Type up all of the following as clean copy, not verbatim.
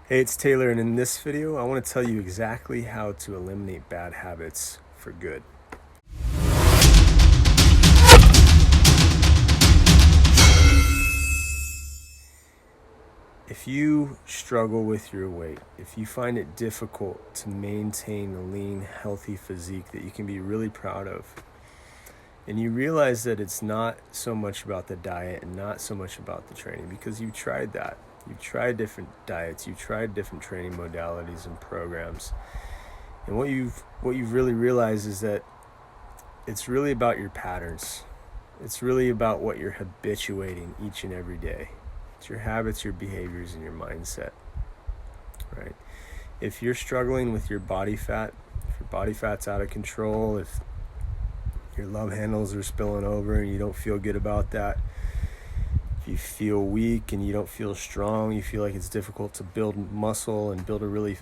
Hey, it's Taylor, and in this video, I want to tell you exactly how to eliminate bad habits for good. If you struggle with your weight, if you find it difficult to maintain a lean, healthy physique that you can be really proud of, and you realize that it's not so much about the diet and not so much about the training, because you've tried that. You've tried different diets, you've tried different training modalities and programs. And what you've really realized is that it's really about your patterns. It's really about what you're habituating each and every day. It's your habits, your behaviors, and your mindset, right? If you're struggling with your body fat, if your body fat's out of control, if your love handles are spilling over and you don't feel good about that, if you feel weak and you don't feel strong, you feel like it's difficult to build muscle and build a really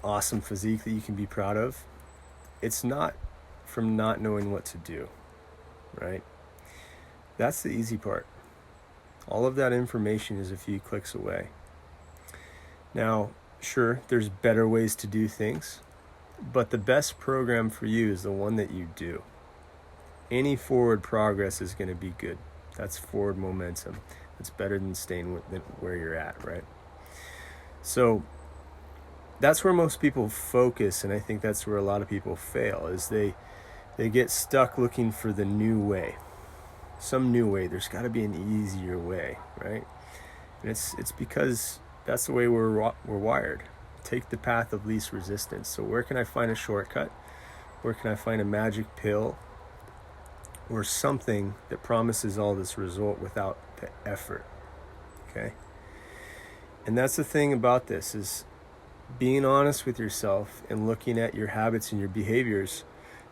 awesome physique that you can be proud of, it's not from not knowing what to do, right? That's the easy part. All of that information is a few clicks away. Now, sure, there's better ways to do things, but the best program for you is the one that you do. Any forward progress is going to be good. That's forward momentum. It's better than staying where you're at, right? So that's where most people focus, and I think that's where a lot of people fail, is they get stuck looking for the new way. Some new way. There's got to be an easier way, right? And it's because that's the way we're wired. Take the path of least resistance. So where can I find a shortcut? Where can I find a magic pill or something that promises all this result without the effort? Okay? And that's the thing about this, is being honest with yourself and looking at your habits and your behaviors.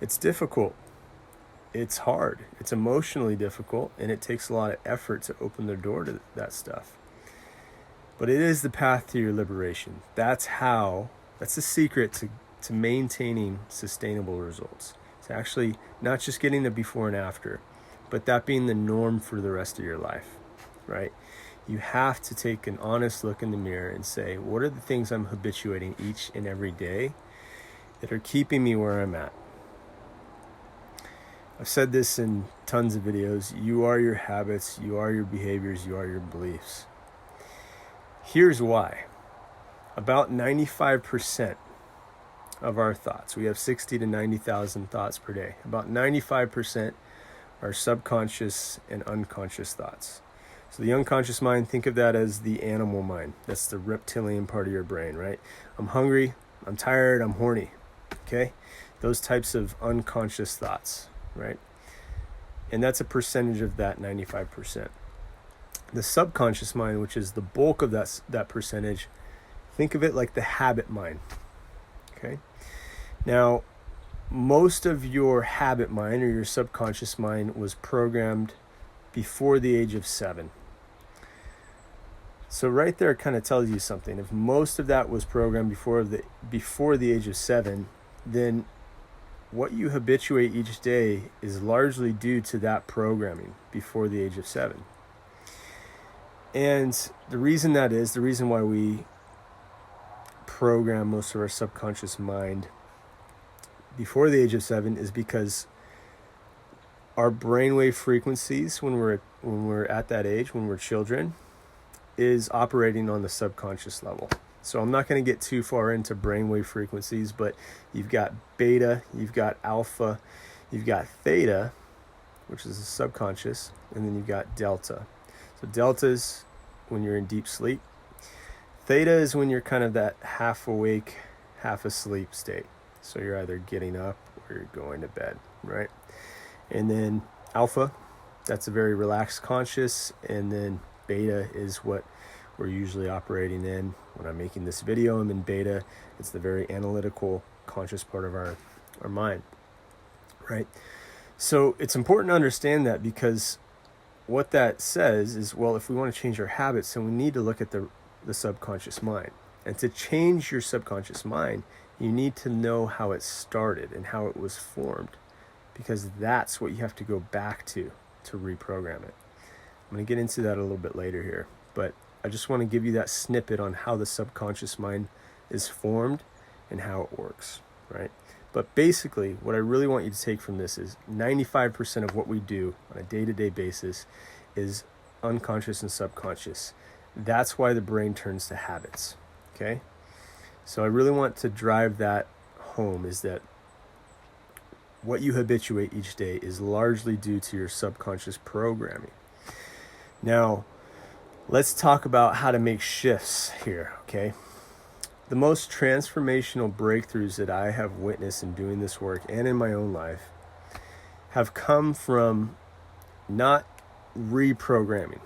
It's difficult. It's hard. It's emotionally difficult, and it takes a lot of effort to open the door to that stuff. But it is the path to your liberation. That's the secret to maintaining sustainable results. It's actually not just getting the before and after, but that being the norm for the rest of your life, right? You have to take an honest look in the mirror and say, what are the things I'm habituating each and every day that are keeping me where I'm at? I've said this in tons of videos. You are your habits, you are your behaviors, you are your beliefs. Here's why. About 95% of our thoughts, we have 60 to 90,000 thoughts per day. About 95% are subconscious and unconscious thoughts. So the unconscious mind, think of that as the animal mind. That's the reptilian part of your brain, right? I'm hungry, I'm tired, I'm horny, okay? Those types of unconscious thoughts, right? And that's a percentage of that 95%. The subconscious mind, which is the bulk of that percentage, think of it like the habit mind, okay? Now, most of your habit mind or your subconscious mind was programmed before the age of 7. So right there kind of tells you something. If most of that was programmed before the age of 7, then what you habituate each day is largely due to that programming before the age of 7. And the reason why we program most of our subconscious mind before the age of 7 is because our brainwave frequencies when we're at that age, when we're children, is operating on the subconscious level. So I'm not going to get too far into brainwave frequencies, but you've got beta, you've got alpha, you've got theta, which is the subconscious, and then you've got delta. So delta is when you're in deep sleep. Theta is when you're kind of that half awake, half asleep state. So you're either getting up or you're going to bed, right? And then alpha, that's a very relaxed conscious, and then beta is what we're usually operating in. When I'm making this video, I'm in beta. It's the very analytical, conscious part of our mind, right? So it's important to understand that, because what that says is, well, if we want to change our habits, then we need to look at the subconscious mind. And to change your subconscious mind, you need to know how it started and how it was formed, because that's what you have to go back to reprogram it. I'm going to get into that a little bit later here. But I just want to give you that snippet on how the subconscious mind is formed and how it works, right? But basically, what I really want you to take from this is 95% of what we do on a day-to-day basis is unconscious and subconscious. That's why the brain turns to habits, okay? So I really want to drive that home, is that what you habituate each day is largely due to your subconscious programming. Now, let's talk about how to make shifts here, okay? The most transformational breakthroughs that I have witnessed in doing this work and in my own life have come from not reprogramming,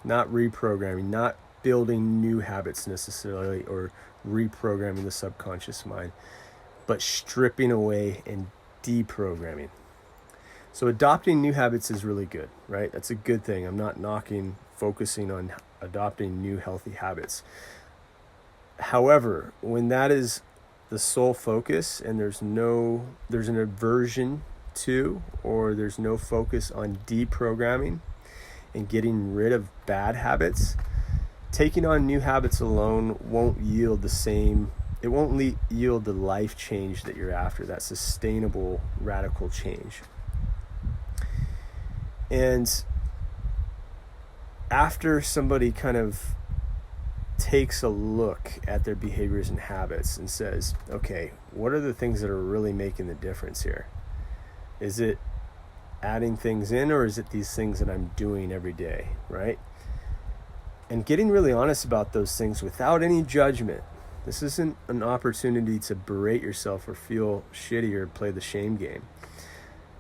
not building new habits necessarily or reprogramming the subconscious mind, but stripping away and deprogramming. So adopting new habits is really good, right? That's a good thing. I'm not focusing on adopting new healthy habits. However, when that is the sole focus and there's an aversion to, or there's no focus on deprogramming and getting rid of bad habits, taking on new habits alone won't yield the life change that you're after, that sustainable, radical change. And after somebody kind of takes a look at their behaviors and habits and says, okay, what are the things that are really making the difference here? Is it adding things in, or is it these things that I'm doing every day, right? And getting really honest about those things without any judgment. This isn't an opportunity to berate yourself or feel shitty or play the shame game.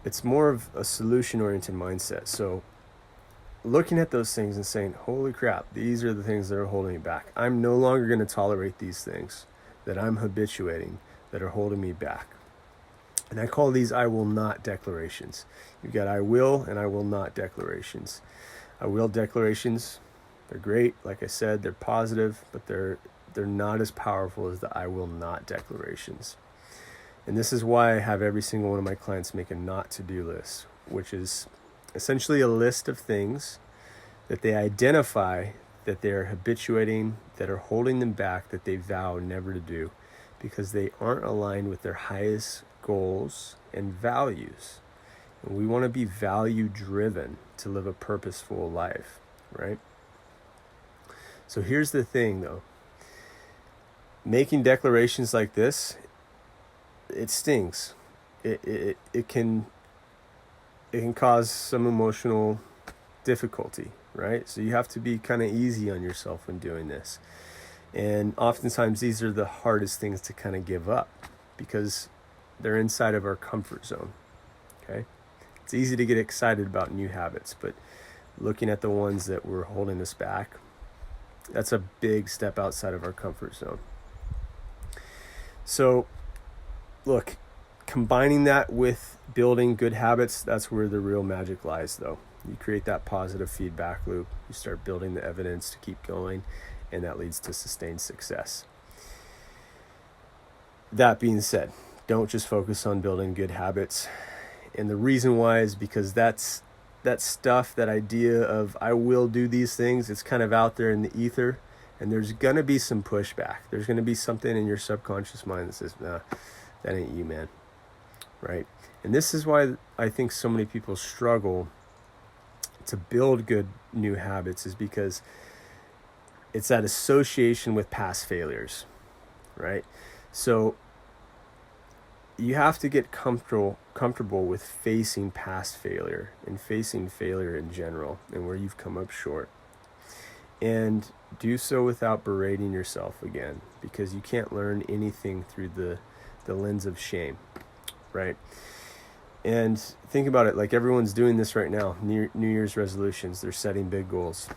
It's more of a solution-oriented mindset. So looking at those things and saying, holy crap, these are the things that are holding me back. I'm no longer going to tolerate these things that I'm habituating that are holding me back. And I call these I will not declarations. You've got I will and I will not declarations. I will declarations, they're great. Like I said, they're positive, but they're not as powerful as the I will not declarations. And this is why I have every single one of my clients make a not to-do list, which is essentially a list of things that they identify that they're habituating, that are holding them back, that they vow never to do because they aren't aligned with their highest goals and values. And we want to be value-driven to live a purposeful life, right? So here's the thing, though. Making declarations like this, it stings. It can cause some emotional difficulty, right? So you have to be kind of easy on yourself when doing this. And oftentimes these are the hardest things to kind of give up because they're inside of our comfort zone, okay? It's easy to get excited about new habits, but looking at the ones that were holding us back, that's a big step outside of our comfort zone. So, look, combining that with building good habits, that's where the real magic lies, though. You create that positive feedback loop. You start building the evidence to keep going, and that leads to sustained success. That being said, don't just focus on building good habits. And the reason why is because that stuff, that idea of I will do these things, it's kind of out there in the ether, and there's going to be some pushback. There's going to be something in your subconscious mind that says, nah, that ain't you, man. Right? And this is why I think so many people struggle to build good new habits, is because it's that association with past failures, right? So you have to get comfortable with facing past failure and facing failure in general and where you've come up short. And do so without berating yourself again, because you can't learn anything through the lens of shame, right? And think about it, like everyone's doing this right now, New Year's resolutions, they're setting big goals.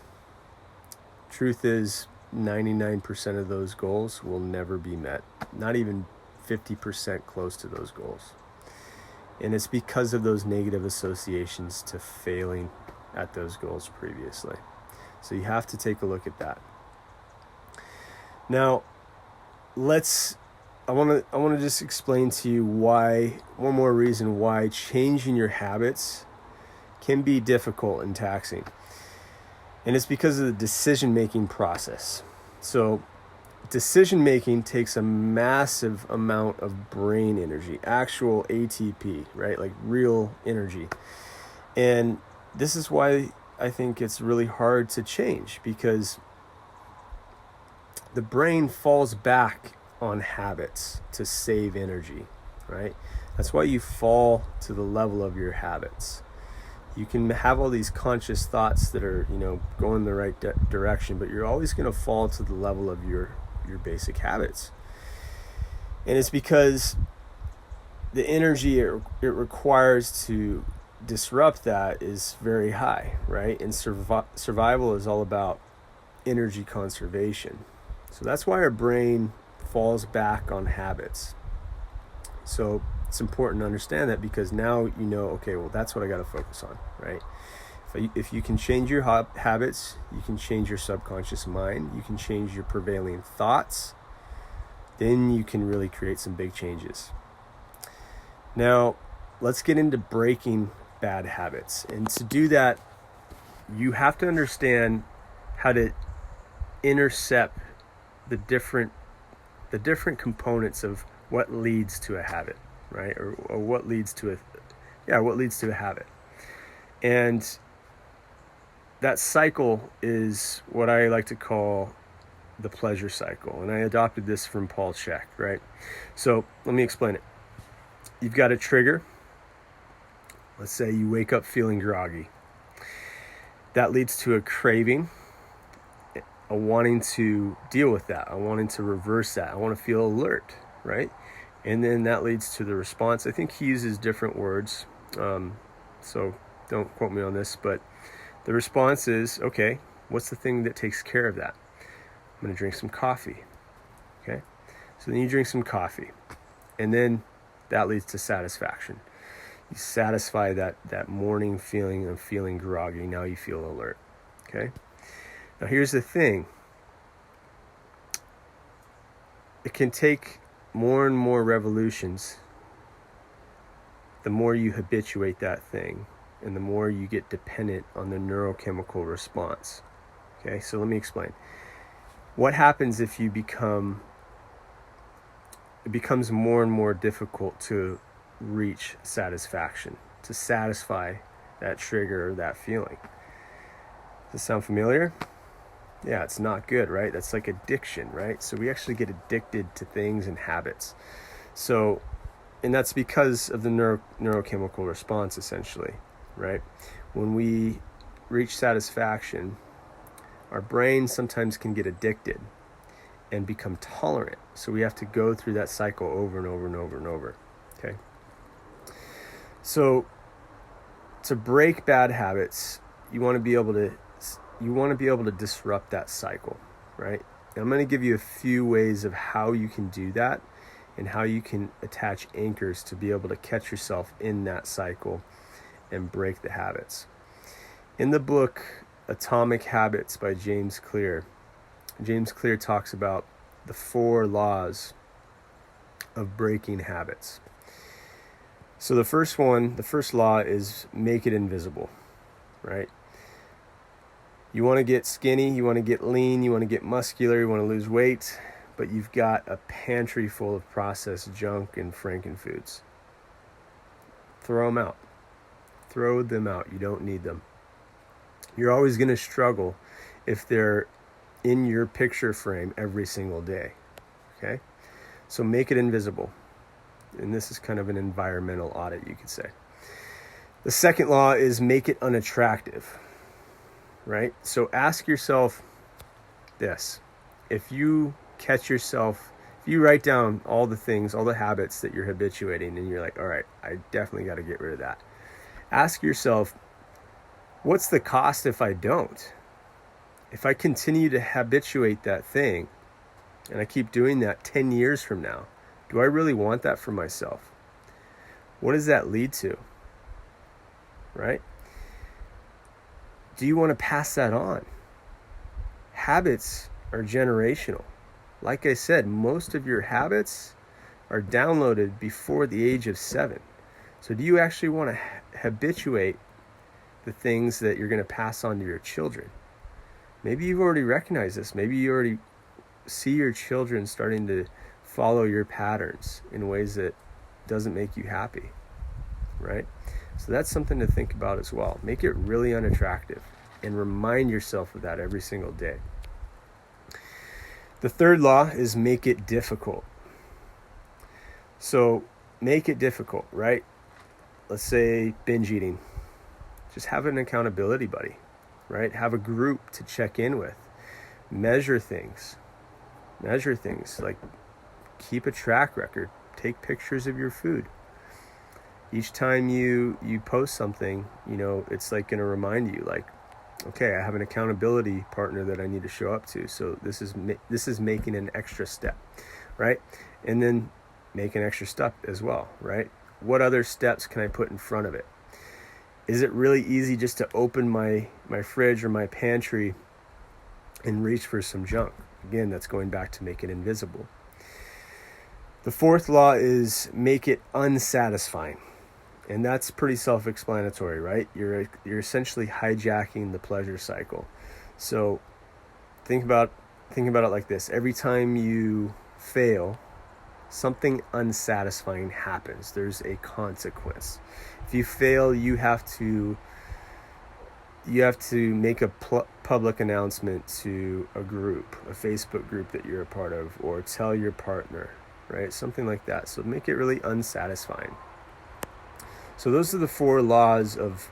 Truth is, 99% of those goals will never be met, not even 50% close to those goals. And it's because of those negative associations to failing at those goals previously. So you have to take a look at that. Now, I want to just explain to you one more reason why changing your habits can be difficult and taxing. And it's because of the decision-making process. So decision-making takes a massive amount of brain energy, actual ATP, right? Like real energy. And this is why I think it's really hard to change, because the brain falls back on habits to save energy, right? That's why you fall to the level of your habits. You can have all these conscious thoughts that are, going the right direction, but you're always going to fall to the level of your basic habits. And it's because the energy it requires to disrupt that is very high, right? And survival is all about energy conservation. So that's why our brain falls back on habits. So it's important to understand that, because now you know, okay, well, that's what I got to focus on, right? If you can change your habits, you can change your subconscious mind, you can change your prevailing thoughts, then you can really create some big changes. Now, let's get into breaking bad habits. And to do that, you have to understand how to intercept the different components of what leads to a habit, right? Or what leads to a habit. And that cycle is what I like to call the pleasure cycle. And I adopted this from Paul Chek, right? So let me explain it. You've got a trigger. Let's say you wake up feeling groggy. That leads to a craving, a wanting to deal with that, a wanting to reverse that. I want to feel alert, right? And then that leads to the response. I think he uses different words, so don't quote me on this, but the response is, okay, what's the thing that takes care of that? I'm going to drink some coffee, okay? So then you drink some coffee, and then that leads to satisfaction. You satisfy that morning feeling of feeling groggy. Now you feel alert, okay? Now here's the thing. It can take more and more revolutions the more you habituate that thing, and the more you get dependent on the neurochemical response. Okay, so let me explain. What happens if it becomes more and more difficult to reach satisfaction, to satisfy that trigger or that feeling? Does this sound familiar? Yeah, it's not good, right? That's like addiction, right? So we actually get addicted to things and habits. And that's because of the neurochemical response, essentially, right? When we reach satisfaction, our brain sometimes can get addicted and become tolerant. So we have to go through that cycle over and over and over and over, okay? So to break bad habits, you want to be able to disrupt that cycle, right? And I'm going to give you a few ways of how you can do that, and how you can attach anchors to be able to catch yourself in that cycle and break the habits. In the book Atomic Habits by James Clear talks about the 4 laws of breaking habits. So the first law is make it invisible, right? You want to get skinny, you want to get lean, you want to get muscular, you want to lose weight, but you've got a pantry full of processed junk and frankenfoods. Throw them out. Throw them out. You don't need them. You're always going to struggle if they're in your picture frame every single day. Okay? So make it invisible. And this is kind of an environmental audit, you could say. The second law is make it unattractive. Right? So ask yourself this. If you write down all the things, all the habits that you're habituating, and you're like, all right, I definitely got to get rid of that. Ask yourself, what's the cost if I don't? If I continue to habituate that thing, and I keep doing that 10 years from now, do I really want that for myself? What does that lead to? Right? Do you want to pass that on? Habits are generational. Like I said, most of your habits are downloaded before the age of 7. So do you actually want to habituate the things that you're going to pass on to your children? Maybe you've already recognized this. Maybe you already see your children starting to follow your patterns in ways that doesn't make you happy, right? So that's something to think about as well. Make it really unattractive and remind yourself of that every single day. The third law is make it difficult. So make it difficult, right? Let's say binge eating. Just have an accountability buddy, right? Have a group to check in with. Measure things. Like keep a track record. Take pictures of your food. Each time you post something, it's like going to remind you, like, okay, I have an accountability partner that I need to show up to. So this is making an extra step, right? And then make an extra step as well, right? What other steps can I put in front of it? Is it really easy just to open my fridge or my pantry and reach for some junk? Again, that's going back to make it invisible. The fourth law is make it unsatisfying. And that's pretty self-explanatory, right? You're essentially hijacking the pleasure cycle. So think about it like this. Every time you fail, something unsatisfying happens. There's a consequence. If you fail, you have to make a public announcement to a group, a Facebook group that you're a part of, or tell your partner, right? Something like that. So make it really unsatisfying. So those are the 4 laws of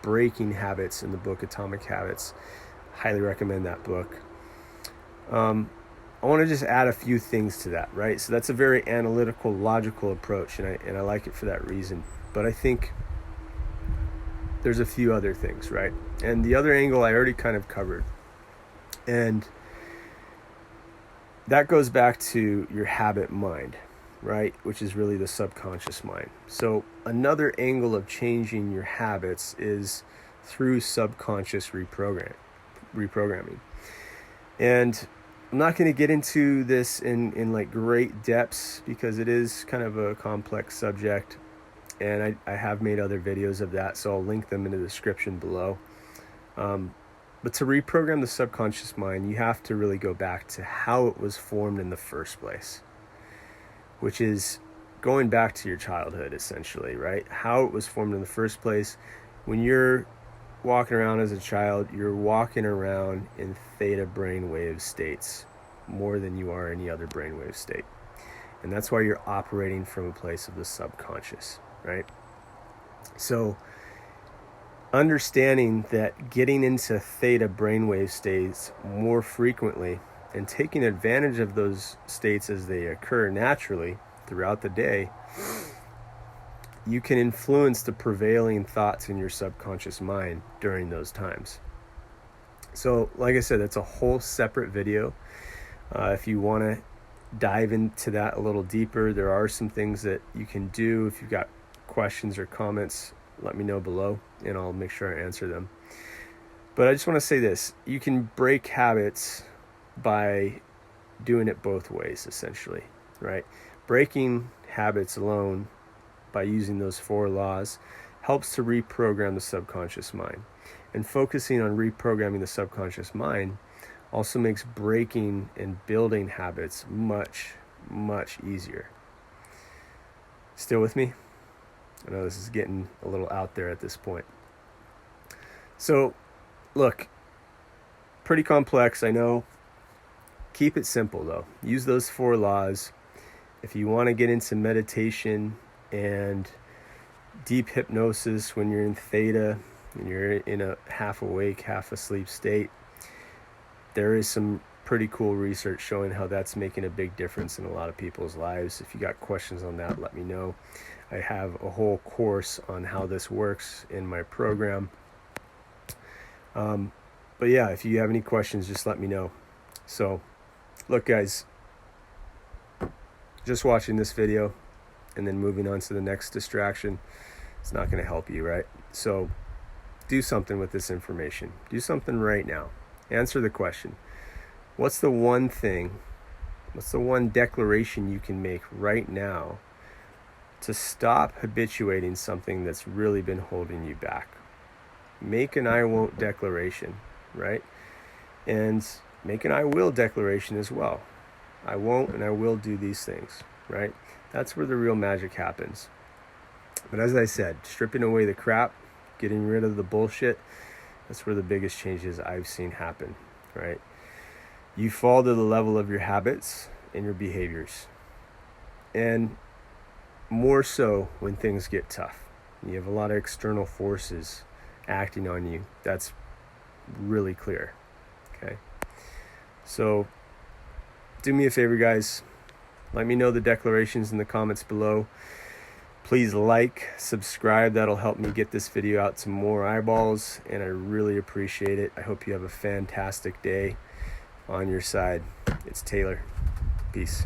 breaking habits in the book Atomic Habits. Highly recommend that book. I want to just add a few things to that, right? So that's a very analytical, logical approach, and I like it for that reason. But I think there's a few other things, right? And the other angle I already kind of covered. And that goes back to your habit mind, right? Which is really the subconscious mind. So another angle of changing your habits is through subconscious reprogramming. And I'm not going to get into this in like great depths because it is kind of a complex subject, and I have made other videos of that, so I'll link them in the description below. But to reprogram the subconscious mind, you have to really go back to how it was formed in the first place, which is going back to your childhood, essentially, right? How it was formed in the first place. When you're walking around as a child, you're walking around in theta brainwave states more than you are any other brainwave state. And that's why you're operating from a place of the subconscious, right? So understanding that getting into theta brainwave states more frequently and taking advantage of those states as they occur naturally throughout the day, you can influence the prevailing thoughts in your subconscious mind during those times. So, like I said, that's a whole separate video. If you want to dive into that a little deeper, there are some things that you can do. If you've got questions or comments, let me know below, and I'll make sure I answer them. But I just want to say this. You can break habits by doing it both ways, essentially, right? Breaking habits alone by using those 4 laws helps to reprogram the subconscious mind. And focusing on reprogramming the subconscious mind also makes breaking and building habits much, much easier. Still with me? I know this is getting a little out there at this point. So, look, pretty complex, I know. Keep it simple, though. Use those 4 laws. If you want to get into meditation and deep hypnosis when you're in theta and you're in a half awake, half asleep state, there is some pretty cool research showing how that's making a big difference in a lot of people's lives. If you got questions on that, let me know. I have a whole course on how this works in my program. But yeah, if you have any questions, just let me know. So, look guys, just watching this video and then moving on to the next distraction, it's not going to help you, right? So do something with this information. Do something right now. Answer the question. What's the one declaration you can make right now to stop habituating something that's really been holding you back? Make an I won't declaration, right? and make an I will declaration as well. I won't and I will do these things, right? That's where the real magic happens. But as I said, stripping away the crap, getting rid of the bullshit, that's where the biggest changes I've seen happen, right? You fall to the level of your habits and your behaviors. And more so when things get tough. You have a lot of external forces acting on you. That's really clear, okay? So do me a favor, guys. Let me know the declarations in the comments below. Please like, subscribe. That'll help me get this video out to more eyeballs, and I really appreciate it. I hope you have a fantastic day. On your side, it's Taylor. Peace.